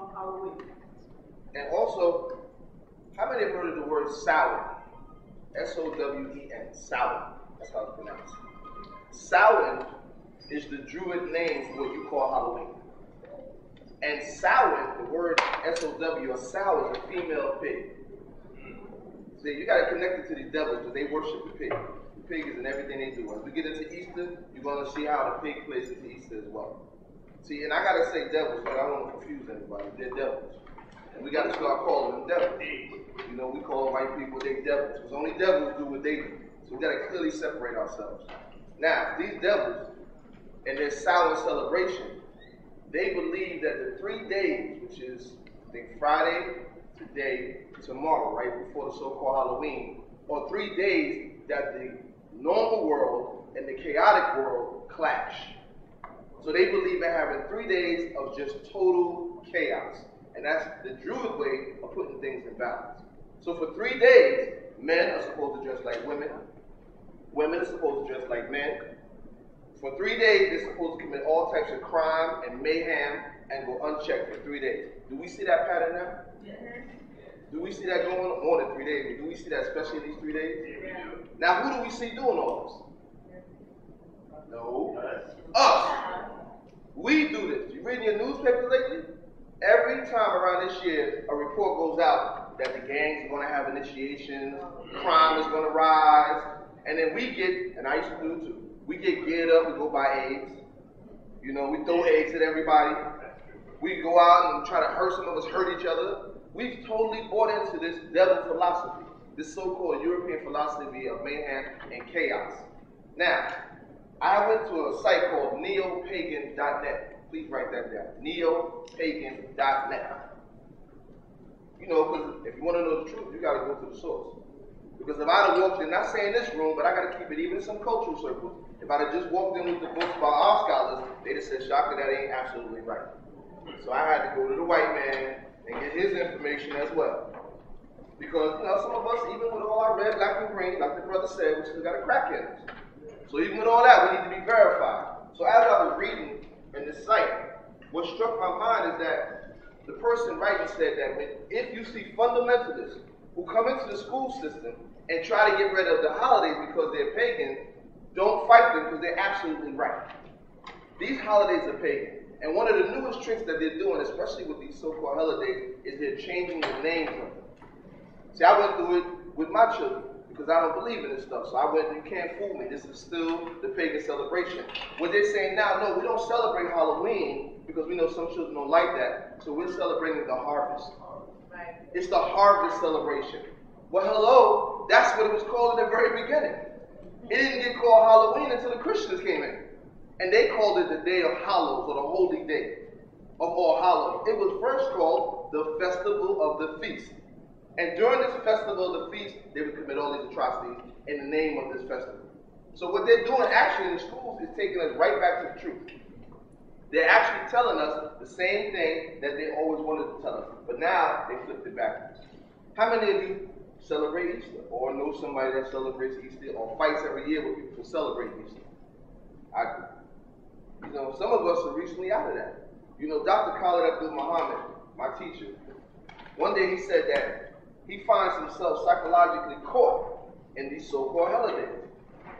from Halloween. And also, how many have heard of the word Samhain? S-O-W-E-N, Samhain. That's how it's pronounced. Samhain is the Druid name for what you call Halloween. And Samhain, the word S-O-W, or sow, is a female pig. See, you got to connect it to these devils because they worship the pig. The pig is in everything they do. As we get into Easter, you're going to see how the pig plays into Easter as well. See, and I got to say devils, but I don't want to confuse anybody. They're devils. And we got to start calling them devils. You know, we call white people, they devils. Because only devils do what they do. So we got to clearly separate ourselves. Now, these devils, in their Samhain celebration, they believe that the 3 days, which is, I think, Friday, today, tomorrow, right before the so-called Halloween, are 3 days that the normal world and the chaotic world clash. So they believe in having 3 days of just total chaos. And that's the Druid way of putting things in balance. So for 3 days, men are supposed to dress like women. Women are supposed to dress like men. For 3 days, they're supposed to commit all types of crime and mayhem and go unchecked for 3 days. Do we see that pattern now? Yes. Do we see that going on more than 3 days? But do we see that especially in these 3 days? Yeah. Now, who do we see doing all this? No. Us. We do this. You reading your newspaper lately? Every time around this year, a report goes out that the gangs are going to have initiations, crime is going to rise, and then we get, and I used to do it too, we get geared up, we go buy eggs. You know, we throw eggs at everybody. We go out and try to hurt, some of us hurt each other. We've totally bought into this devil philosophy, this so-called European philosophy of mayhem and chaos. Now, I went to a site called neopagan.net. Please write that down. Neopagan.net. You know, because if you want to know the truth, you got to go to the source. Because if I'd have walked in, not saying this room, but I got to keep it even in some cultural circles. If I'd have just walked in with the books by our scholars, they'd have said, Shaka, that ain't absolutely right. So I had to go to the white man and get his information as well. Because, you know, some of us, even with all our red, black, and green, like the brother said, we still got a crack in us. So even with all that, we need to be verified. So as I was reading in this site, what struck my mind is that the person writing said that if you see fundamentalists who come into the school system and try to get rid of the holidays because they're pagan, don't fight them because they're absolutely right. These holidays are pagan. And one of the newest tricks that they're doing, especially with these so-called HELL-A-Days, is they're changing the names of them. See, I went through it with my children because I don't believe in this stuff. So I went, you can't fool me. This is still the pagan celebration. What they're saying now, no, we don't celebrate Halloween because we know some children don't like that. So we're celebrating the harvest. Right. It's the harvest celebration. Well, hello, that's what it was called in the very beginning. It didn't get called Halloween until the Christians came in. And they called it the Day of Hallows, or the Holy Day of All Hallows. It was first called the Festival of the Feast. And during this Festival of the Feast, they would commit all these atrocities in the name of this festival. So what they're doing actually in the schools is taking us right back to the truth. They're actually telling us the same thing that they always wanted to tell us. But now, they flipped it backwards. How many of you celebrate Easter, or know somebody that celebrates Easter, or fights every year with people for celebrating Easter? I do. You know, some of us are recently out of that. You know, Dr. Khalid Abdul Muhammad, my teacher, one day he said that he finds himself psychologically caught in these so-called HELL-A-Days.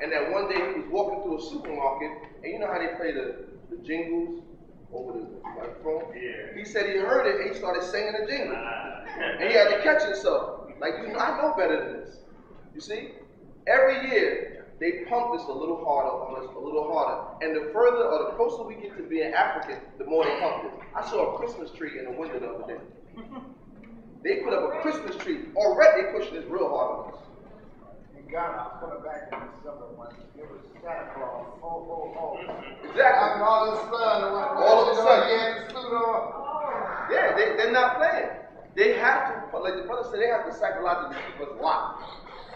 And that one day he was walking through a supermarket, and you know how they play the jingles over the microphone? Yeah. He said he heard it, and he started singing the jingle. And he had to catch himself. Like, you know, I know better than this. You see? Every year, they pump this a little harder on us, a little harder. And the further or the closer we get to being African, the more they pump it. I saw a Christmas tree in the window the other day. They put up a Christmas tree. Already they pushing this real hard on us. In Ghana, I was coming back in December when it was Santa Claus. Oh. Exactly. Having all this sun. All of a sudden. He had the suit on. Yeah, they're not playing. They have to, like the brother said, they have to psychologically keep us locked.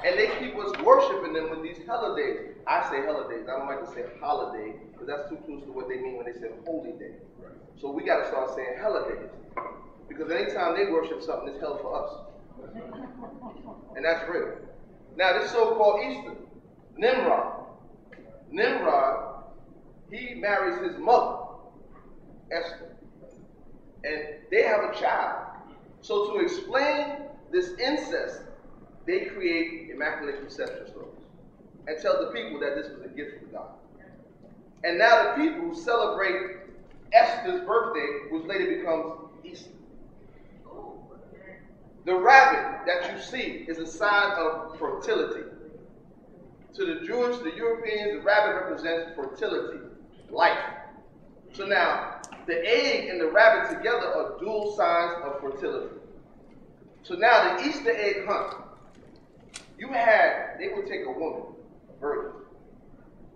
And they keep us worshiping them with these HELL-A-Days. I say HELL-A-Days. I don't like to say holiday because that's too close to what they mean when they say holy day. Right. So we got to start saying HELL-A-Days. Because anytime they worship something, it's hell for us. And that's real. Now, this so-called Easter, Nimrod, he marries his mother, Esther. and they have a child. So to explain this incest, they create immaculate conception stories and tell the people that this was a gift from God. And now the people celebrate Esther's birthday, which later becomes Easter. The rabbit that you see is a sign of fertility. To the Jewish, the Europeans, the rabbit represents fertility, life. So now, the egg and the rabbit together are dual signs of fertility. So now the Easter egg hunt, they would take a woman, a virgin,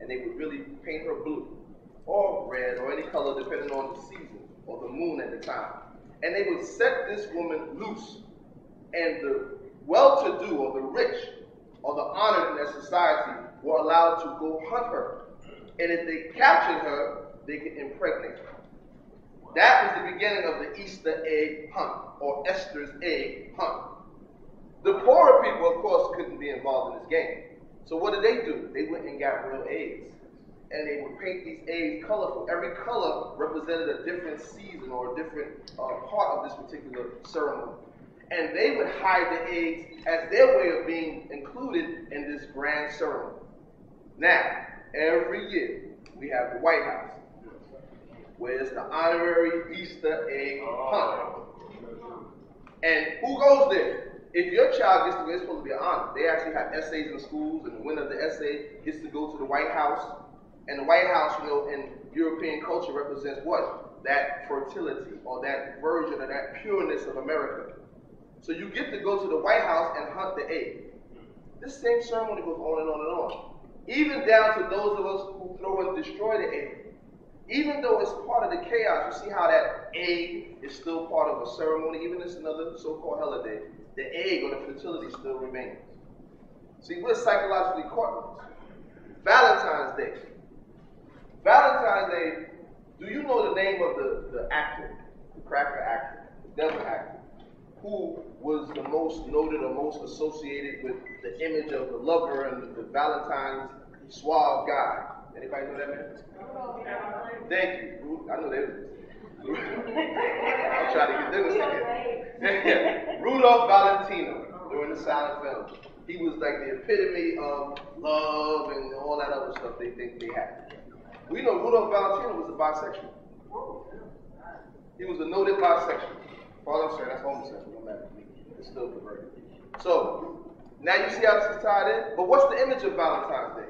and they would really paint her blue, or red, or any color depending on the season, or the moon at the time. And they would set this woman loose. And the well-to-do, or the rich, or the honored in that society were allowed to go hunt her. And if they captured her, they could impregnate her. That was the beginning of the Easter egg hunt, or Esther's egg hunt. The poorer people, of course, couldn't be involved in this game. So what did they do? They went and got real eggs. And they would paint these eggs colorful. Every color represented a different season or a different part of this particular ceremony. And they would hide the eggs as their way of being included in this grand ceremony. Now, every year, we have the White House, where it's the honorary Easter egg hunt. And who goes there? If your child gets to go, it's supposed to be an honor. They actually have essays in schools, and the winner of the essay gets to go to the White House. And the White House, in European culture represents what? That fertility, or that version of that pureness of America. So you get to go to the White House and hunt the egg. This same ceremony goes on and on and on. Even down to those of us who throw and destroy the egg. Even though it's part of the chaos, you see how that egg is still part of a ceremony. Even this another so-called HELL-A-Day, the egg or the fertility still remains. See, we're psychologically caught in this. Valentine's Day. Valentine's Day, do you know the name of the actor, the cracker actor, the devil actor, who was the most noted or most associated with the image of the lover and the Valentine's suave guy? Anybody know that man? Thank you. I know that. I'm trying to get them to say Rudolph Valentino during the silent film. He was like the epitome of love and all that other stuff they think they had. We know Rudolph Valentino was a bisexual. He was a noted bisexual. Well, I'm sorry, that's homosexual. No matter. It's still perverted. So, now you see how this is tied in? But what's the image of Valentine's Day?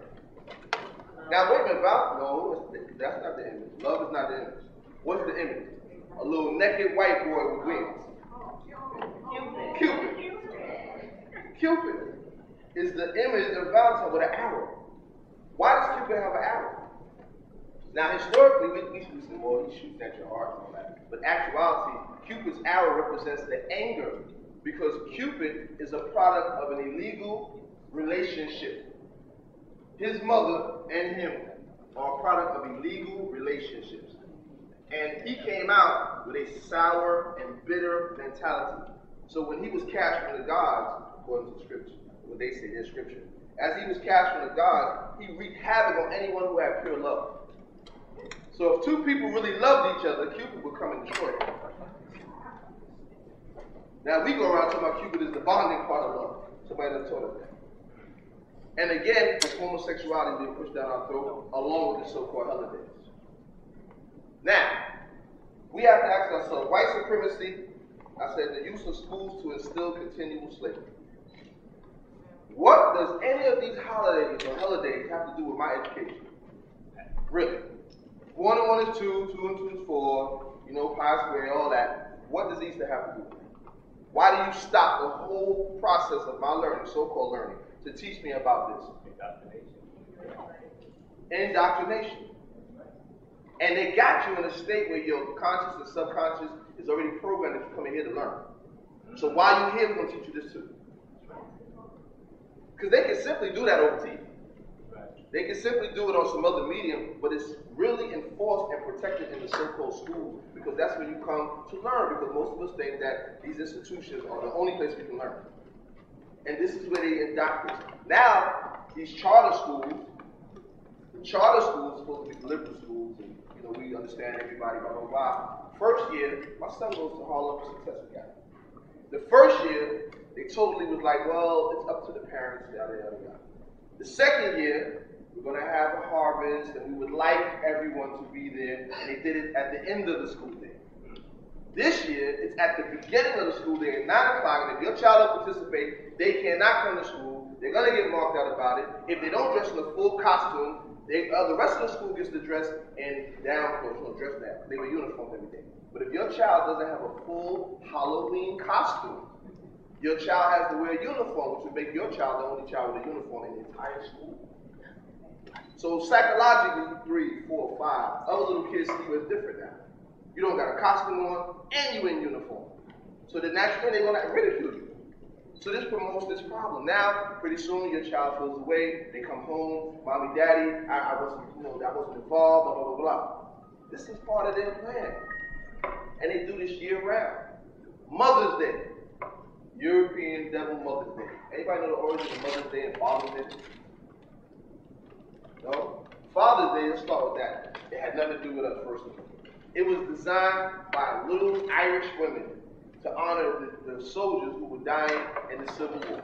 Now, wait a minute, no, that's not the image. Love is not the image. What's the image? A little naked white boy with wings. Cupid. Cupid is the image of Valentine with an arrow. Why does Cupid have an arrow? Now, historically, we say, well, he's shooting at your heart and all that. But in actuality, Cupid's arrow represents the anger, because Cupid is a product of an illegal relationship. His mother and him are a product of illegal relationships. And he came out with a sour and bitter mentality. So when he was cast from the gods, according to Scripture, what they say, their Scripture, as he was cast from the gods, he wreaked havoc on anyone who had pure love. So if two people really loved each other, Cupid would come and destroy them. Now we go around talking about Cupid is the bonding part of love. Somebody done taught us that. And again, homosexuality being pushed down our throat, along with the so-called HELL-A-Days. Now, we have to ask ourselves, white supremacy, I said the use of schools to instill continual slavery. What does any of these holidays or HELL-A-Days have to do with my education? Really? 1 and 1 is 2, 2 and 2 is 4, pi squared, all that. What does Easter have to do with it? Why do you stop the whole process of my learning, so-called learning, to teach me about this? Indoctrination. And they got you in a state where your conscious and subconscious is already programmed that you're coming here to learn. So why are you here? We're going to teach you this too. Because they can simply do that over TV. They can simply do it on some other medium, but it's really enforced and protected in the so-called school, because that's where you come to learn, because most of us think that these institutions are the only place we can learn. And this is where they indoctrinate. Now, these charter schools are supposed to be liberal schools, and we understand everybody, blah, blah, blah. First year, my son goes to Harlem Success Academy. The first year, they totally was like, well, it's up to the parents, yada, yada, yada. The second year, we're going to have a harvest, and we would like everyone to be there, and they did it at the end of the school day. This year, it's at the beginning of the school day at 9 o'clock, and if your child will participate, they cannot come to school. They're going to get marked out about it. If they don't dress in a full costume, the rest of the school gets to dress in down clothes, dress down. They wear uniforms every day. But if your child doesn't have a full Halloween costume, your child has to wear a uniform, which would make your child the only child with a uniform in the entire school. So psychologically, 3, 4, 5, other little kids see you as different now. You don't got a costume on, and you in uniform. So the naturally they're going to ridicule you. So this promotes this problem. Now, pretty soon your child feels away. They come home, mommy, daddy, I wasn't involved, blah, blah, blah, blah. This is part of their plan. And they do this year round. Mother's Day. European Devil Mother's Day. Anybody know the origin of Mother's Day and Father's Day? No? Father's Day, let's start with that. It had nothing to do with us, first of all. It was designed by little Irish women to honor the soldiers who were dying in the Civil War.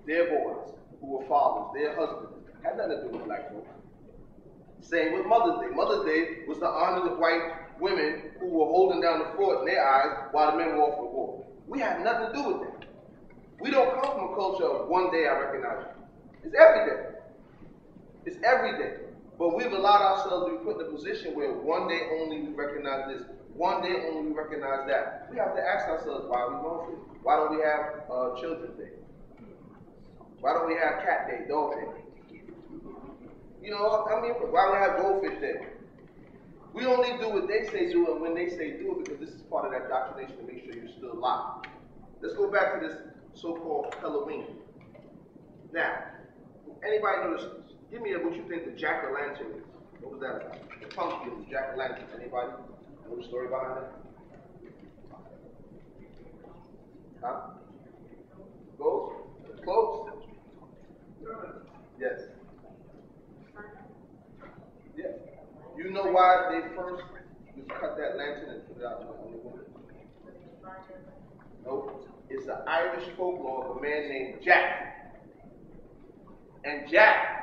Their boys, who were fathers, their husbands. Had nothing to do with black folks. Same with Mother's Day. Mother's Day was to honor the white women who were holding down the fort in their eyes while the men were off at war. We have nothing to do with that. We don't come from a culture of one day I recognize you. It's every day. It's every day. But we've allowed ourselves to be put in a position where one day only we recognize this, one day only we recognize that. We have to ask ourselves, why are we going through it? Why don't we have Children's Day? Why don't we have Cat Day, Dog Day? Why don't we have Goldfish Day? We only do what they say do and when they say do it because this is part of that indoctrination to make sure you're still alive. Let's go back to this so-called Halloween. Now, anybody know this? Give me what you think the jack-o'-lantern is. What was that about? The pumpkin, the jack-o'-lantern. Anybody know the story behind that? Huh? Ghost? Close? Yes. Yeah. You know why they first just cut that lantern and put it out on the window? Nope. It's the Irish folklore of a man named Jack. And Jack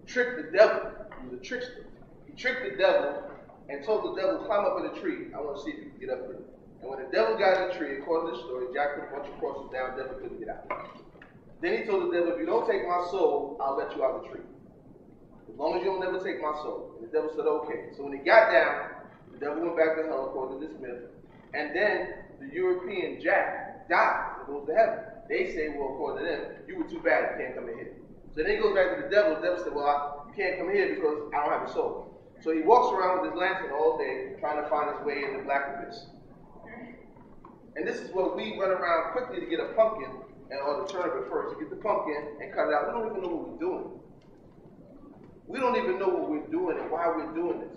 tricked the devil. He was a trickster. He tricked the devil and told the devil, climb up in a tree. I want to see if you can get up there. And when the devil got in the tree, according to the story, Jack put a bunch of crosses down, the devil couldn't get out. Then he told the devil, if you don't take my soul, I'll let you out the tree. As long as you don't never take my soul. And the devil said, okay. So when he got down, the devil went back to hell, according to this myth. And then the European Jack died and goes to heaven. They say, well, according to them, you were too bad, you can't come in here. So then he goes back to the devil. The devil said, well, you can't come here because I don't have a soul. So he walks around with his lantern all day trying to find his way in the black abyss. And this is what we run around quickly to get a pumpkin, or the turnip at first, to get the pumpkin and cut it out. We don't even know what we're doing. We don't even know what we're doing and why we're doing this.